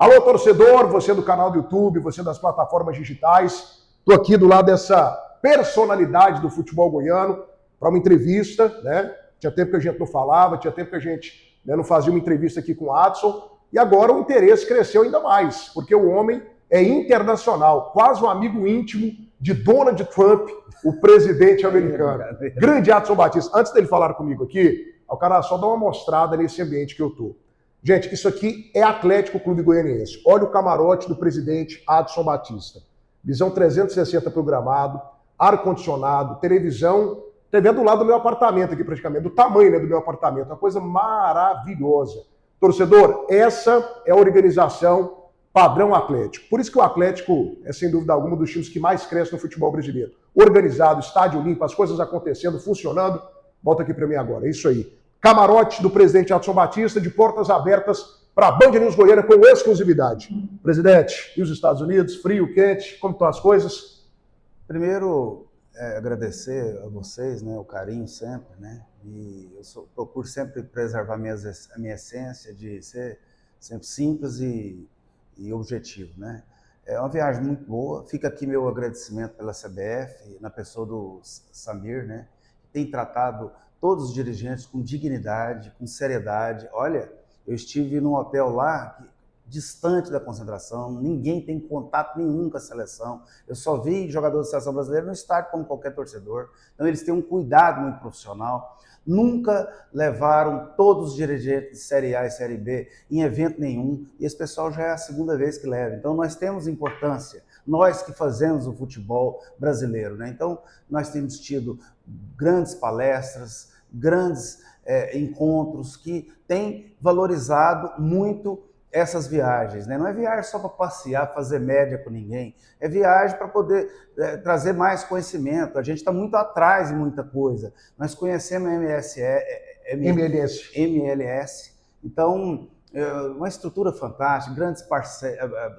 Alô, torcedor, você do canal do YouTube, você das plataformas digitais. Estou aqui do lado dessa personalidade do futebol goiano para uma entrevista, né? Tinha tempo que a gente não falava, tinha tempo que a gente não fazia uma entrevista aqui com o Adson. E agora o interesse cresceu ainda mais, porque o homem é internacional, quase um amigo íntimo de Donald Trump, o presidente americano. Grande Adson Batista. Antes dele falar comigo aqui, o cara só dá uma mostrada nesse ambiente que eu tô. Gente, isso aqui é Atlético Clube Goianiense. Olha o camarote do presidente Adson Batista. Visão 360 programado, ar-condicionado, televisão. TV do lado do meu apartamento aqui praticamente, do tamanho, né, do meu apartamento. Uma coisa maravilhosa. Torcedor, essa é a organização padrão Atlético. Por isso que o Atlético é, sem dúvida alguma, dos times que mais cresce no futebol brasileiro. Organizado, estádio limpo, as coisas acontecendo, funcionando. Volta aqui para mim agora, é isso aí. Camarote do presidente Adson Batista, de portas abertas para a Band News Goiânia com exclusividade. Presidente, e os Estados Unidos? Frio, quente, como estão as coisas? Primeiro, agradecer a vocês, né, o carinho sempre, né? E eu procuro sempre preservar a minha essência de ser sempre simples e objetivo, né? É uma viagem muito boa. Fica aqui meu agradecimento pela CBF, na pessoa do Samir, né? Que tem tratado todos os dirigentes com dignidade, com seriedade. Olha, eu estive num hotel lá, distante da concentração, ninguém tem contato nenhum com a seleção. Eu só vi jogadores da seleção brasileira no estádio como qualquer torcedor. Então eles têm um cuidado muito profissional. Nunca levaram todos os dirigentes de Série A e Série B em evento nenhum, e esse pessoal já é a segunda vez que leva. Então nós temos importância, nós que fazemos o futebol brasileiro, né? Então nós temos tido grandes palestras, grandes encontros que têm valorizado muito essas viagens, né? Não é viagem só para passear, fazer média com ninguém, é viagem para poder trazer mais conhecimento. A gente está muito atrás em muita coisa. Nós conhecemos a MLS, então uma estrutura fantástica,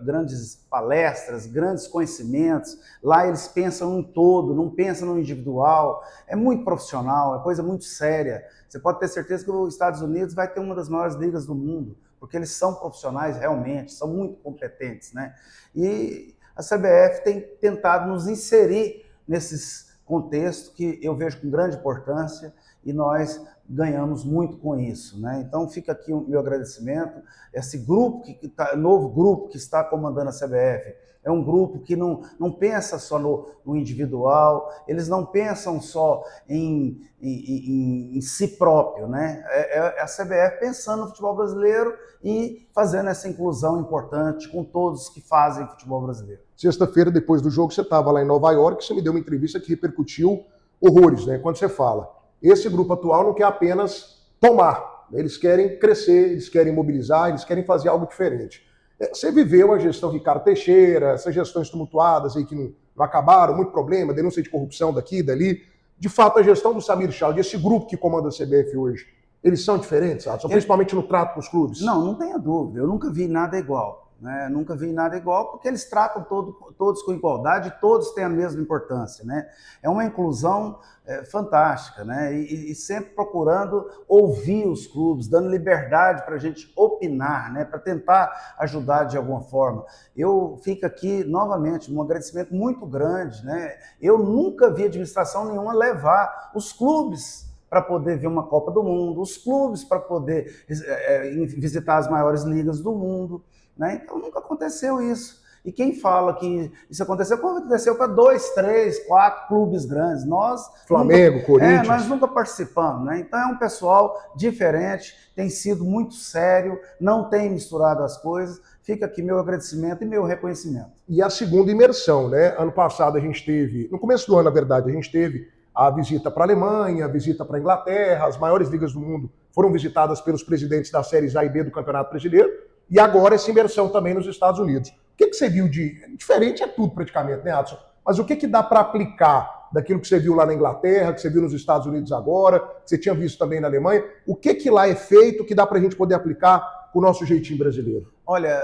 grandes palestras, grandes conhecimentos. Lá eles pensam no todo, não pensam no individual. É muito profissional, é coisa muito séria. Você pode ter certeza que os Estados Unidos vai ter uma das maiores ligas do mundo, porque eles são profissionais realmente, são muito competentes, né? E a CBF tem tentado nos inserir nesses contextos que eu vejo com grande importância e nós ganhamos muito com isso, né? Então fica aqui o meu agradecimento. Esse grupo, novo grupo que está comandando a CBF, é um grupo que não pensa só no individual, eles não pensam só em si próprio, né? É a CBF pensando no futebol brasileiro e fazendo essa inclusão importante com todos que fazem futebol brasileiro. Sexta-feira, depois do jogo, você estava lá em Nova York, você me deu uma entrevista que repercutiu horrores, né? Quando você fala, esse grupo atual não quer apenas tomar, eles querem crescer, eles querem mobilizar, eles querem fazer algo diferente. Você viveu a gestão Ricardo Teixeira, essas gestões tumultuadas aí que não acabaram, muito problema, denúncia de corrupção daqui e dali. De fato, a gestão do Samir Chald, esse grupo que comanda a CBF hoje, eles são diferentes, Adson, principalmente no trato com os clubes? Não tenha dúvida, eu nunca vi nada igual. Né? Nunca vi nada igual, porque eles tratam todos com igualdade, todos têm a mesma importância, né? É uma inclusão fantástica, né? E sempre procurando ouvir os clubes, dando liberdade para a gente opinar, né? Para tentar ajudar de alguma forma. Eu fico aqui, novamente, um agradecimento muito grande, né? Eu nunca vi administração nenhuma levar os clubes para poder ver uma Copa do Mundo, os clubes para poder visitar as maiores ligas do mundo. Né? Então nunca aconteceu isso. E quem fala que isso aconteceu para 2, 3, 4 clubes grandes. Nós Flamengo, Corinthians. Nós nunca participamos, né? Então é um pessoal diferente, tem sido muito sério, não tem misturado as coisas. Fica aqui meu agradecimento e meu reconhecimento. E a segunda imersão, né? Ano passado a gente teve, no começo do ano, na verdade, a gente teve a visita para a Alemanha, a visita para a Inglaterra, as maiores ligas do mundo foram visitadas pelos presidentes das séries A e B do Campeonato Brasileiro. E agora essa imersão também nos Estados Unidos. O que você viu de... Diferente é tudo praticamente, né, Adson? Mas o que dá para aplicar daquilo que você viu lá na Inglaterra, que você viu nos Estados Unidos agora, que você tinha visto também na Alemanha? O que lá é feito que dá para a gente poder aplicar com o nosso jeitinho brasileiro? Olha,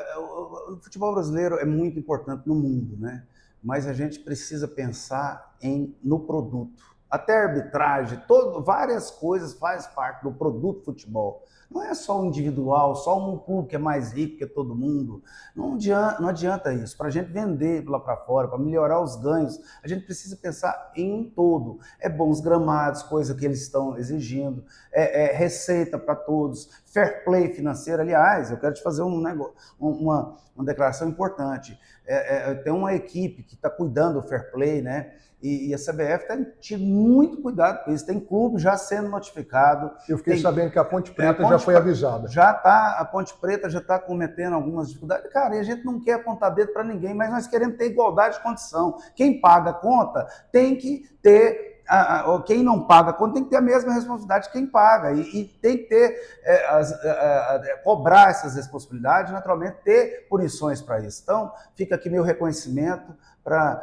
o futebol brasileiro é muito importante no mundo, né? Mas a gente precisa pensar no produto. Até a arbitragem, várias coisas fazem parte do produto futebol. Não é só o individual, só um clube que é mais rico que todo mundo. Não adianta isso. Para a gente vender lá para fora, para melhorar os ganhos, a gente precisa pensar em todo. É bons gramados, coisa que eles estão exigindo, receita para todos, fair play financeiro. Aliás, eu quero te fazer uma declaração importante. Tem uma equipe que está cuidando do fair play, né? E a CBF tem tido muito cuidado com isso. Tem clube já sendo notificado. Eu fiquei sabendo que a Ponte Preta já foi avisada. A Ponte Preta já está cometendo algumas dificuldades. Cara, e a gente não quer apontar dedo para ninguém, mas nós queremos ter igualdade de condição. Quem paga a conta tem que ter... quem não paga a conta tem que ter a mesma responsabilidade de quem paga. E tem que ter... cobrar essas responsabilidades, naturalmente, ter punições para isso. Então, fica aqui meu reconhecimento para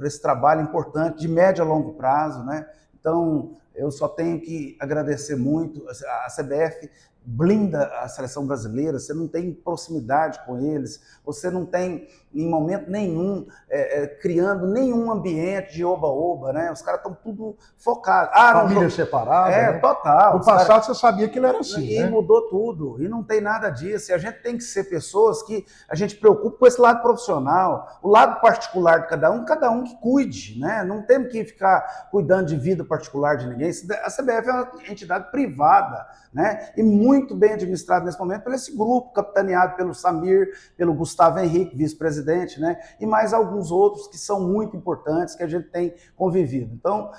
esse trabalho importante de médio a longo prazo, né? Então, eu só tenho que agradecer muito. A CBF blinda a seleção brasileira, você não tem proximidade com eles, você não tem, em momento nenhum, criando nenhum ambiente de oba-oba, né? Os caras estão tudo focados. Família separada. Né? Total. No passado você sabia que não era assim, e né? mudou tudo, e não tem nada disso. E a gente tem que ser pessoas que a gente preocupa com esse lado profissional, o lado particular de cada um que cuide, né? Não temos que ficar cuidando de vida particular de ninguém. A CBF é uma entidade privada, né? E muito bem administrado nesse momento por esse grupo, capitaneado pelo Samir, pelo Gustavo Henrique, vice-presidente, né? E mais alguns outros que são muito importantes, que a gente tem convivido. Então,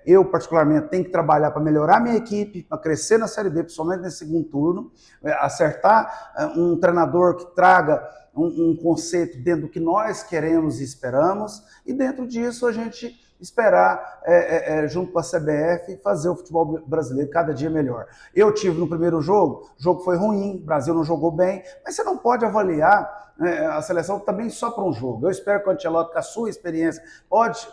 eu particularmente tenho que trabalhar para melhorar a minha equipe, para crescer na Série B, principalmente nesse segundo turno, acertar um treinador que traga um conceito dentro do que nós queremos e esperamos, e dentro disso a gente esperar, junto com a CBF, fazer o futebol brasileiro cada dia melhor. Eu tive no primeiro jogo, o jogo foi ruim, o Brasil não jogou bem, mas você não pode avaliar a seleção também só para um jogo. Eu espero que o Ancelotti, com a sua experiência,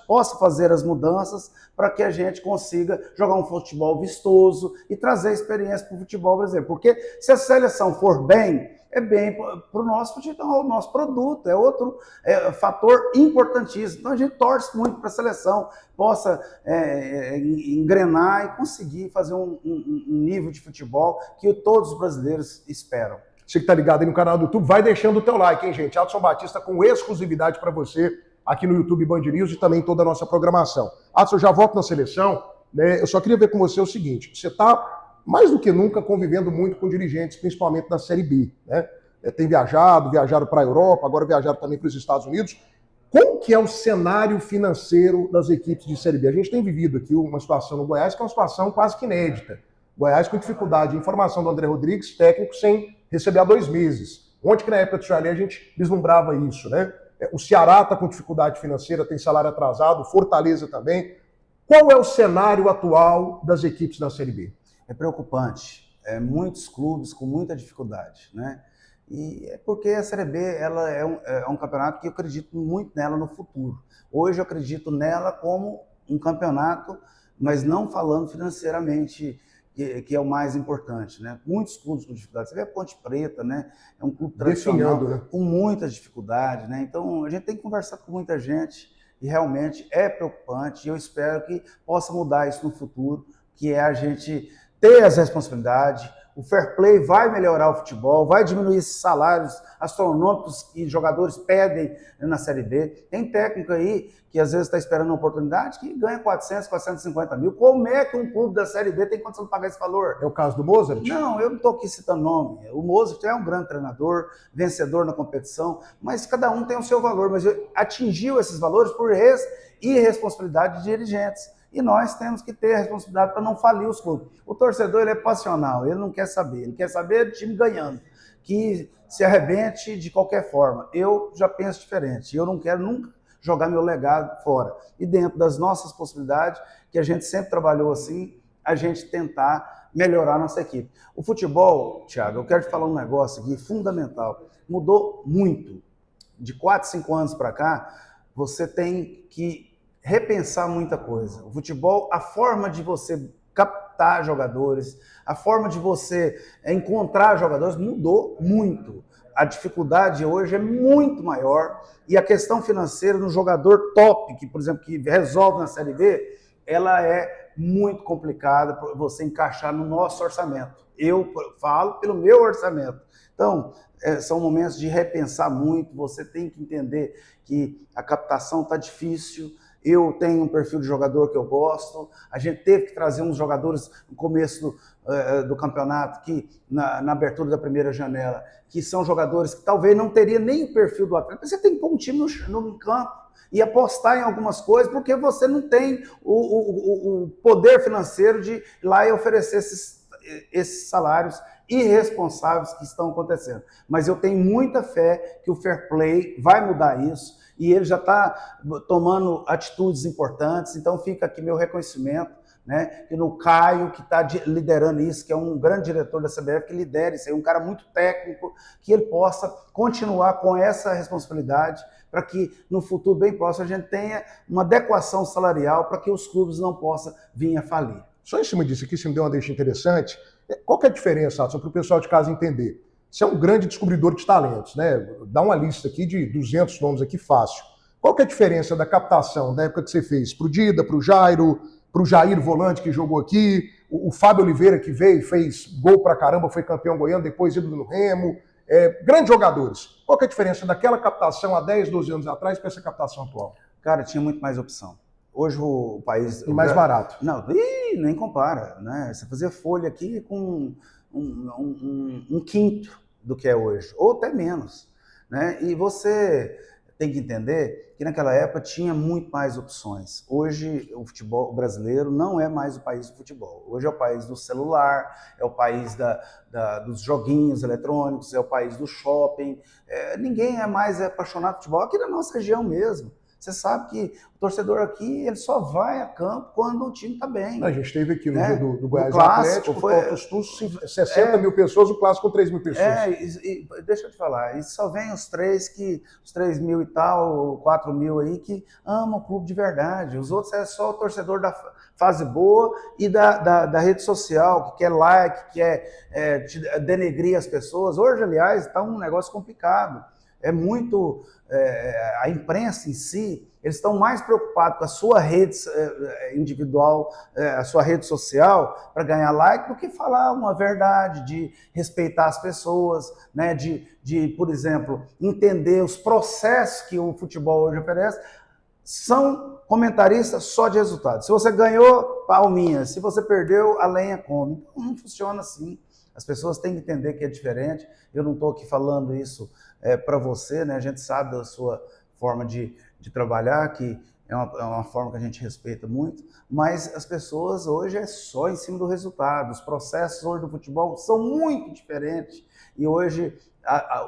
possa fazer as mudanças para que a gente consiga jogar um futebol vistoso e trazer experiência para o futebol brasileiro. Porque se a seleção for bem, é bem para o nosso futebol, o nosso produto, é outro fator importantíssimo. Então a gente torce muito para a seleção possa engrenar e conseguir fazer um nível de futebol que todos os brasileiros esperam. Você que está ligado aí no canal do YouTube, vai deixando o teu like, hein, gente? Adson Batista com exclusividade para você aqui no YouTube Band News e também toda a nossa programação. Adson, já volto na seleção, né? Eu só queria ver com você o seguinte, você está mais do que nunca convivendo muito com dirigentes, principalmente da Série B, né? Tem viajado para a Europa, agora viajaram também para os Estados Unidos. Como que é o cenário financeiro das equipes de Série B? A gente tem vivido aqui uma situação no Goiás que é uma situação quase que inédita. Goiás com dificuldade de informação do André Rodrigues, técnico sem receber há 2 meses. Onde que na época do Charlie a gente vislumbrava isso, né? O Ceará está com dificuldade financeira, tem salário atrasado, Fortaleza também. Qual é o cenário atual das equipes da Série B? É preocupante. Muitos clubes com muita dificuldade, né? E é porque a Série B ela é um campeonato que eu acredito muito nela no futuro. Hoje eu acredito nela como um campeonato, mas não falando financeiramente, que é o mais importante, né? Muitos clubes com dificuldade. Você vê a Ponte Preta, né? É um clube tradicional, né? Com muita dificuldade, né? Então a gente tem que conversar com muita gente e realmente é preocupante. E eu espero que possa mudar isso no futuro, que é a gente ter as responsabilidades. O fair play vai melhorar o futebol, vai diminuir esses salários astronômicos que jogadores pedem na Série B. Tem técnico aí que às vezes está esperando uma oportunidade que ganha 400, 450 mil. Como é que um clube da Série B tem condição de pagar esse valor? É o caso do Mozart? Não, eu não estou aqui citando nome. O Mozart é um grande treinador, vencedor na competição, mas cada um tem o seu valor. Mas atingiu esses valores por irresponsabilidade de dirigentes. E nós temos que ter a responsabilidade para não falir os clubes. O torcedor ele é passional, ele não quer saber. Ele quer saber do time ganhando, que se arrebente de qualquer forma. Eu já penso diferente. Eu não quero nunca jogar meu legado fora. E dentro das nossas possibilidades, que a gente sempre trabalhou assim, a gente tentar melhorar a nossa equipe. O futebol, Thiago, eu quero te falar um negócio aqui fundamental. Mudou muito. De 4, 5 anos para cá, você tem que repensar muita coisa. O futebol, a forma de você captar jogadores, a forma de você encontrar jogadores mudou muito. A dificuldade hoje é muito maior e a questão financeira no jogador top, que, por exemplo, que resolve na Série B, ela é muito complicada para você encaixar no nosso orçamento. Eu falo pelo meu orçamento. Então, são momentos de repensar muito, você tem que entender que a captação está difícil. Eu tenho um perfil de jogador que eu gosto, a gente teve que trazer uns jogadores no começo do campeonato, que na abertura da primeira janela, que são jogadores que talvez não teria nem o perfil do atleta, você tem que pôr um time no campo e apostar em algumas coisas, porque você não tem o poder financeiro de ir lá e oferecer esses salários irresponsáveis que estão acontecendo. Mas eu tenho muita fé que o Fair Play vai mudar isso, e ele já está tomando atitudes importantes, então fica aqui meu reconhecimento, né, e no Caio, que está liderando isso, que é um grande diretor da CBF, que lidera isso aí, um cara muito técnico, que ele possa continuar com essa responsabilidade, para que no futuro bem próximo a gente tenha uma adequação salarial para que os clubes não possam vir a falir. Só em cima disso aqui, você me deu uma deixa interessante. Qual que é a diferença, Adson, para o pessoal de casa entender? Você é um grande descobridor de talentos, né? Dá uma lista aqui de 200 nomes aqui fácil. Qual que é a diferença da captação da época que você fez para o Dida, para o Jairo, para o Jair Volante, que jogou aqui, o Fábio Oliveira, que veio, fez gol pra caramba, foi campeão goiano, depois ídolo no Remo. Grandes jogadores. Qual que é a diferença daquela captação há 10, 12 anos atrás para essa captação atual? Cara, tinha muito mais opção. Hoje o país... E mais barato. Não, nem compara, né? Você fazia folha aqui com um quinto do que é hoje, ou até menos, né? E você tem que entender que naquela época tinha muito mais opções. Hoje o futebol brasileiro não é mais o país do futebol. Hoje é o país do celular, é o país dos joguinhos eletrônicos, é o país do shopping. Ninguém é mais apaixonado por futebol aqui na nossa região mesmo. Você sabe que o torcedor aqui, ele só vai a campo quando o time está bem. A gente teve aqui no dia do Goiás clássico, Atlético, 60 mil pessoas, o clássico com 3 mil pessoas. Deixa eu te falar, e só vem os 3 mil e tal, 4 mil aí, que amam o clube de verdade. Os outros é só o torcedor da fase boa e da rede social, que quer like, que quer denegrir as pessoas. Hoje, aliás, está um negócio complicado. É muito... a imprensa em si, eles estão mais preocupados com a sua rede individual, a sua rede social, para ganhar like, do que falar uma verdade, de respeitar as pessoas, né? de, por exemplo, entender os processos que o futebol hoje oferece. São comentaristas só de resultados. Se você ganhou, palminha. Se você perdeu, a lenha come. Não funciona assim. As pessoas têm que entender que é diferente. Eu não estou aqui falando isso para você, né? A gente sabe da sua forma de trabalhar, que é uma forma que a gente respeita muito, mas as pessoas hoje é só em cima do resultado. Os processos hoje do futebol são muito diferentes e hoje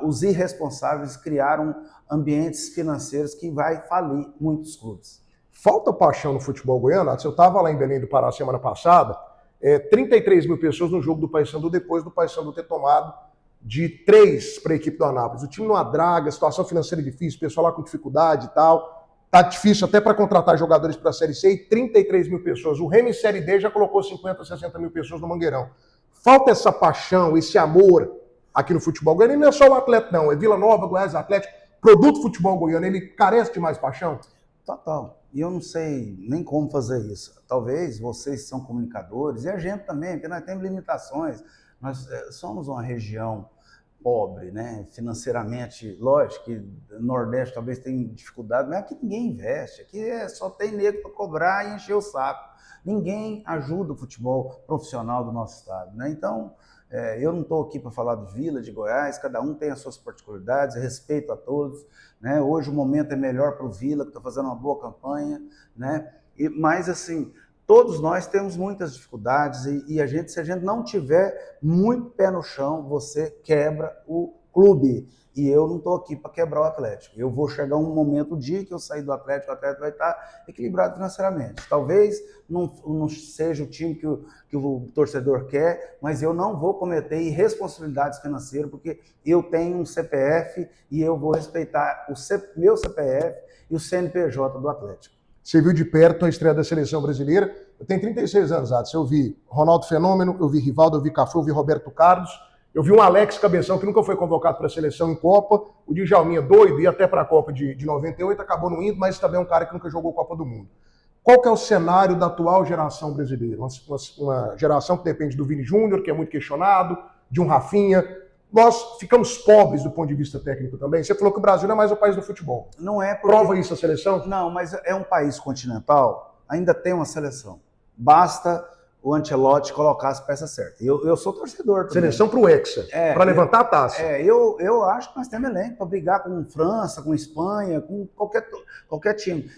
os irresponsáveis criaram ambientes financeiros que vai falir muitos clubes. Falta paixão no futebol goiano. Eu estava lá em Belém do Pará semana passada, 33 mil pessoas no jogo do Paysandu, depois do Paysandu ter tomado de 3 para a equipe do Anápolis. O time numa draga, situação financeira difícil, pessoal lá com dificuldade e tal. Tá difícil até para contratar jogadores para a Série C e 33 mil pessoas. O Remo em Série D já colocou 50, 60 mil pessoas no Mangueirão. Falta essa paixão, esse amor aqui no futebol goiano. E não é só o atleta não, é Vila Nova, Goiás Atlético. Produto futebol goiano, ele carece de mais paixão? Total. E eu não sei nem como fazer isso. Talvez vocês são comunicadores, e a gente também, porque nós temos limitações. Nós somos uma região pobre, né? Financeiramente, lógico que o Nordeste talvez tenha dificuldade, mas aqui ninguém investe, aqui só tem nego para cobrar e encher o saco. Ninguém ajuda o futebol profissional do nosso estado, né? Então, eu não estou aqui para falar de Vila, de Goiás, cada um tem as suas particularidades, respeito a todos, né? Hoje o momento é melhor para o Vila, que está fazendo uma boa campanha, né? Mas assim, todos nós temos muitas dificuldades e se a gente não tiver muito pé no chão, você quebra o clube. E eu não estou aqui para quebrar o Atlético. Eu vou chegar um momento, o dia que eu sair do Atlético, o Atlético vai estar equilibrado financeiramente. Talvez não seja o time que o torcedor quer, mas eu não vou cometer irresponsabilidades financeiras, porque eu tenho um CPF e eu vou respeitar meu CPF e o CNPJ do Atlético. Você viu de perto a estreia da seleção brasileira. Eu tenho 36 anos, Adson. Eu vi Ronaldo Fenômeno, eu vi Rivaldo, eu vi Cafu, eu vi Roberto Carlos. Eu vi um Alex Cabeção, que nunca foi convocado para a seleção em Copa. O Djalminha, doido, ia até para a Copa de 98, acabou não indo, mas também é um cara que nunca jogou Copa do Mundo. Qual que é o cenário da atual geração brasileira? Uma geração que depende do Vini Júnior, que é muito questionado, de um Rafinha. Nós ficamos pobres do ponto de vista técnico também. Você falou que o Brasil não é mais o país do futebol. Não é porque... Prova isso a seleção? Não, mas é um país continental, ainda tem uma seleção. Basta o Ancelotti colocar as peças certas. Eu sou torcedor também. Seleção para o Hexa, para levantar a taça. Eu acho que nós temos elenco para brigar com França, com Espanha, com qualquer time.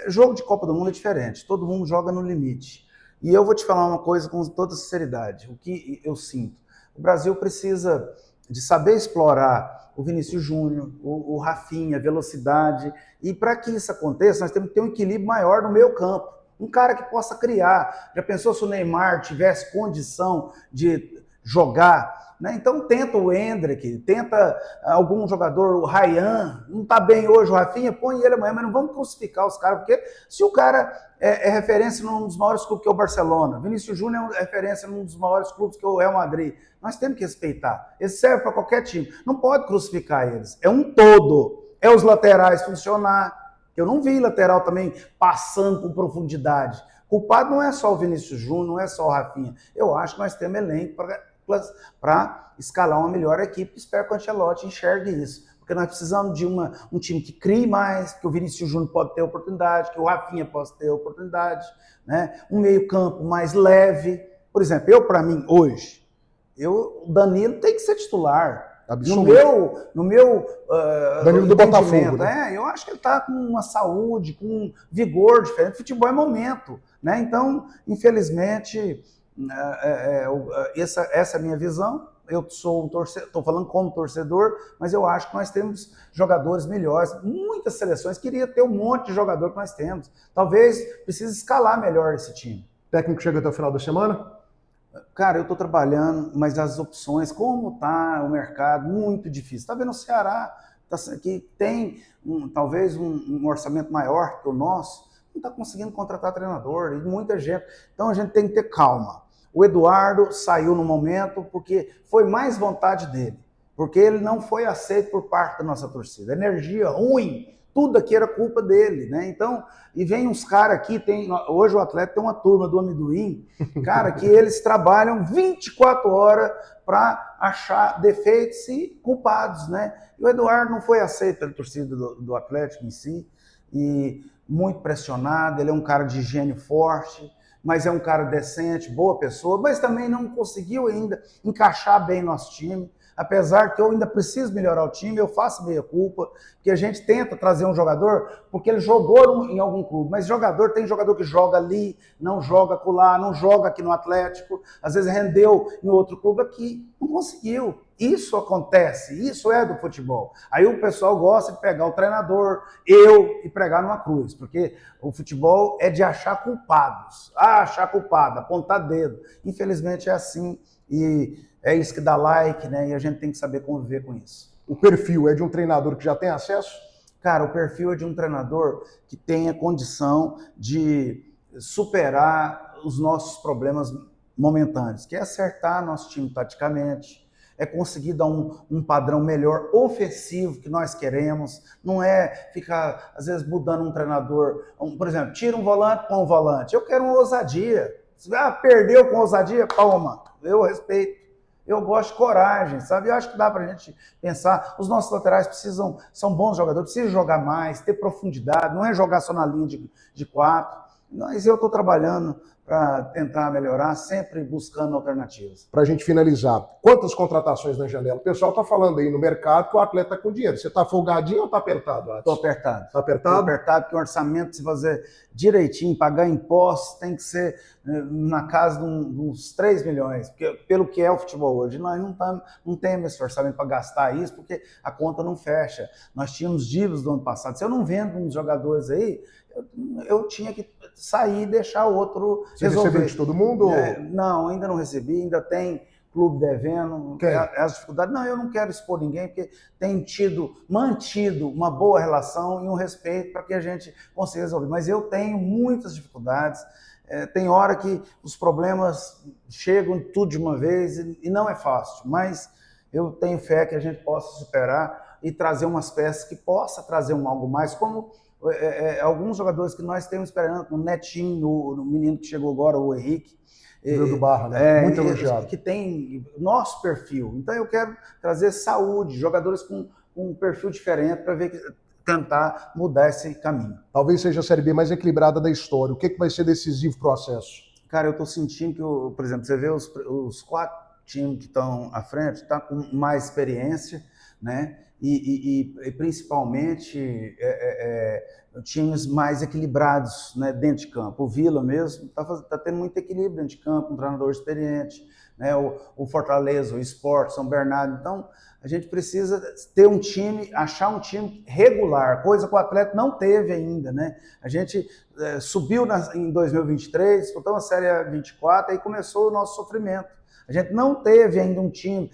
Jogo de Copa do Mundo é diferente, todo mundo joga no limite. E eu vou te falar uma coisa com toda sinceridade, o que eu sinto. O Brasil precisa de saber explorar o Vinícius Júnior, o Rafinha, a velocidade. E para que isso aconteça, nós temos que ter um equilíbrio maior no meio campo. Um cara que possa criar. Já pensou se o Neymar tivesse condição de jogar? Né? Então tenta o Endrick, tenta algum jogador, o Ryan, não está bem hoje o Rafinha, põe ele amanhã, mas não vamos crucificar os caras, porque se o cara é referência num dos maiores clubes que é o Barcelona, Vinícius Júnior é referência num dos maiores clubes que é o Real Madrid, nós temos que respeitar. Esse serve para qualquer time, não pode crucificar eles, é um todo, é os laterais funcionar. Eu não vi lateral também passando com profundidade. Culpado não é só o Vinícius Júnior, não é só o Rafinha. Eu acho que nós temos elenco para escalar uma melhor equipe. Espero que o Ancelotti enxergue isso. Porque nós precisamos de um time que crie mais, que o Vinícius Júnior pode ter oportunidade, que o Rafinha possa ter oportunidade, né? Um meio campo mais leve. Por exemplo, para mim, hoje, o Danilo tem que ser titular. No meu Danilo do Botafogo, né? Eu acho que ele está com uma saúde, com um vigor diferente. Futebol é momento, né? Então, infelizmente, essa é a minha visão. Eu sou um torcedor, estou falando como torcedor, mas eu acho que nós temos jogadores melhores. Muitas seleções queriam ter um monte de jogador que nós temos. Talvez precise escalar melhor esse time. O técnico chega até o final da semana? Cara, eu estou trabalhando, mas as opções, como está o mercado, muito difícil. Está vendo o Ceará, que tem talvez um orçamento maior que o nosso, não está conseguindo contratar treinador, e muita gente. Então a gente tem que ter calma. O Eduardo saiu no momento porque foi mais vontade dele, porque ele não foi aceito por parte da nossa torcida. Energia ruim, tudo aqui era culpa dele, né? Então, e vem uns caras aqui, hoje o Atlético tem uma turma do amendoim, cara, que eles trabalham 24 horas para achar defeitos e culpados, né? E o Eduardo não foi aceito pela torcida do Atlético em si, e muito pressionado, ele é um cara de gênio forte, mas é um cara decente, boa pessoa, mas também não conseguiu ainda encaixar bem nosso time. Apesar que eu ainda preciso melhorar o time, eu faço meia culpa, que a gente tenta trazer um jogador, porque ele jogou em algum clube, mas tem jogador que joga ali, não joga acolá, não joga aqui no Atlético, às vezes rendeu em outro clube aqui, não conseguiu. Isso acontece, isso é do futebol. Aí o pessoal gosta de pegar o treinador, e pregar numa cruz, porque o futebol é de achar culpados. Achar culpado, apontar dedo. Infelizmente é assim, e é isso que dá like, né? E a gente tem que saber conviver com isso. O perfil é de um treinador que já tem acesso? Cara, o perfil é de um treinador que tenha condição de superar os nossos problemas momentâneos, que é acertar nosso time taticamente, é conseguir dar um padrão melhor ofensivo que nós queremos, não é ficar, às vezes, mudando um treinador. Por exemplo, tira um volante, põe um volante. Eu quero uma ousadia. Perdeu com ousadia? Toma. Eu respeito. Eu gosto de coragem, sabe? Eu acho que dá pra gente pensar. Os nossos laterais são bons jogadores, precisam jogar mais, ter profundidade, não é jogar só na linha de 4. Mas eu estou trabalhando para tentar melhorar, sempre buscando alternativas. Para a gente finalizar, quantas contratações na janela? O pessoal está falando aí no mercado que o atleta está com dinheiro. Você está folgadinho ou está apertado, Atos? Estou apertado. Está apertado? Estou apertado porque o orçamento, se fazer direitinho, pagar impostos, tem que ser na casa de uns 3 milhões, porque, pelo que é o futebol hoje. Nós não temos esse orçamento para gastar isso, porque a conta não fecha. Nós tínhamos dívidas do ano passado. Se eu não vendo uns jogadores aí, eu tinha que sair e deixar o outro Você resolver. recebeu de todo mundo? Não, ainda não recebi, ainda tem clube devendo, as dificuldades. Não, eu não quero expor ninguém, porque tem mantido uma boa relação e um respeito para que a gente consiga resolver. Mas eu tenho muitas dificuldades, tem hora que os problemas chegam tudo de uma vez e não é fácil, mas eu tenho fé que a gente possa superar. e trazer umas peças que possa trazer algo mais, como alguns jogadores que nós temos esperando, o Netinho, o menino que chegou agora, o Henrique, do Barra, né? Muito elogiado. Que tem nosso perfil. Então eu quero trazer saúde, jogadores com um perfil diferente para tentar mudar esse caminho. Talvez seja a Série B mais equilibrada da história. O que vai ser decisivo para o acesso? Cara, eu estou sentindo que, por exemplo, você vê os 4 times que estão à frente, tá com mais experiência, né? E principalmente times mais equilibrados, né, dentro de campo. O Vila mesmo está tendo muito equilíbrio dentro de campo, um treinador experiente, né, o Fortaleza, o Sport, São Bernardo. Então, a gente precisa ter um time, achar um time regular, coisa que o Atlético não teve ainda, né? A gente subiu em 2023, disputamos a Série 24, aí começou o nosso sofrimento. A gente não teve ainda um time.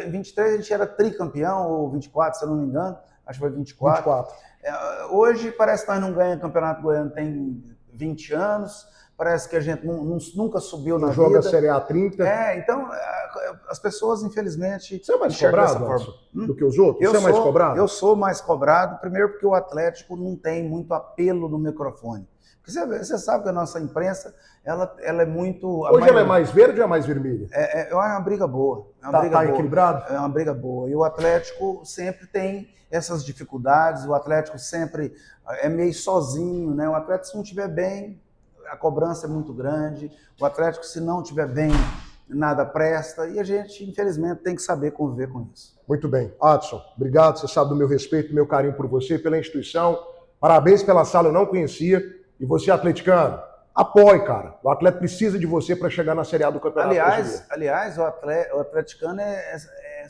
Em 23 a gente era tricampeão, ou 24, se eu não me engano. Acho que foi 24. Hoje parece que nós não ganhamos campeonato goiano tem 20 anos. Parece que a gente nunca subiu na vida. Joga a Série A 30. Então as pessoas, infelizmente... Você é mais cobrado do que os outros? Você é mais cobrado? Eu sou mais cobrado, primeiro porque o Atlético não tem muito apelo no microfone. Você sabe que a nossa imprensa, ela é muito... Hoje ela é mais verde ou é mais vermelha? É uma briga boa. Tá equilibrado? É uma briga boa. E o Atlético sempre tem essas dificuldades, o Atlético sempre é meio sozinho, né? O Atlético, se não estiver bem, a cobrança é muito grande. O Atlético, se não estiver bem, nada presta. E a gente, infelizmente, tem que saber conviver com isso. Muito bem. Adson, obrigado. Você sabe do meu respeito, do meu carinho por você, pela instituição. Parabéns pela sala, eu não conhecia. E você, atleticano, apoie, cara. O Atlético precisa de você para chegar na Série A do Campeonato Brasileiro. Aliás, o atleticano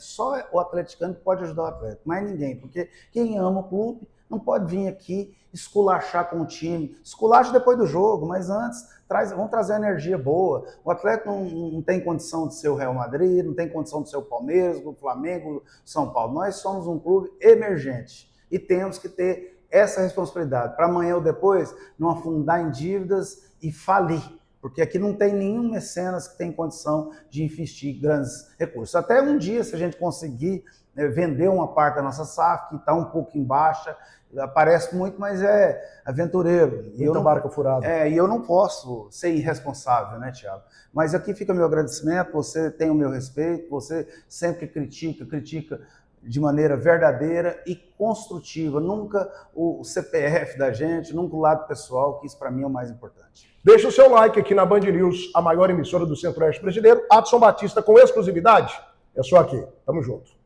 só o atleticano que pode ajudar o Atlético, mais ninguém. Porque quem ama o clube não pode vir aqui esculachar com o time. Esculacha depois do jogo, mas antes vamos trazer energia boa. O Atlético não tem condição de ser o Real Madrid, não tem condição de ser o Palmeiras, o Flamengo, o São Paulo. Nós somos um clube emergente e temos que ter essa responsabilidade, para amanhã ou depois não afundar em dívidas e falir, porque aqui não tem nenhum mecenas que tem condição de investir grandes recursos. Até um dia, se a gente conseguir vender uma parte da nossa SAF, que está um pouco em baixa, aparece muito, mas é aventureiro. Muita barca furada. E eu não posso ser irresponsável, né, Thiago? Mas aqui fica meu agradecimento, você tem o meu respeito, você sempre critica de maneira verdadeira e construtiva, nunca o CPF da gente, nunca o lado pessoal, que isso para mim é o mais importante. Deixa o seu like aqui na Band News, a maior emissora do Centro-Oeste brasileiro. Adson Batista com exclusividade, é só aqui. Tamo junto.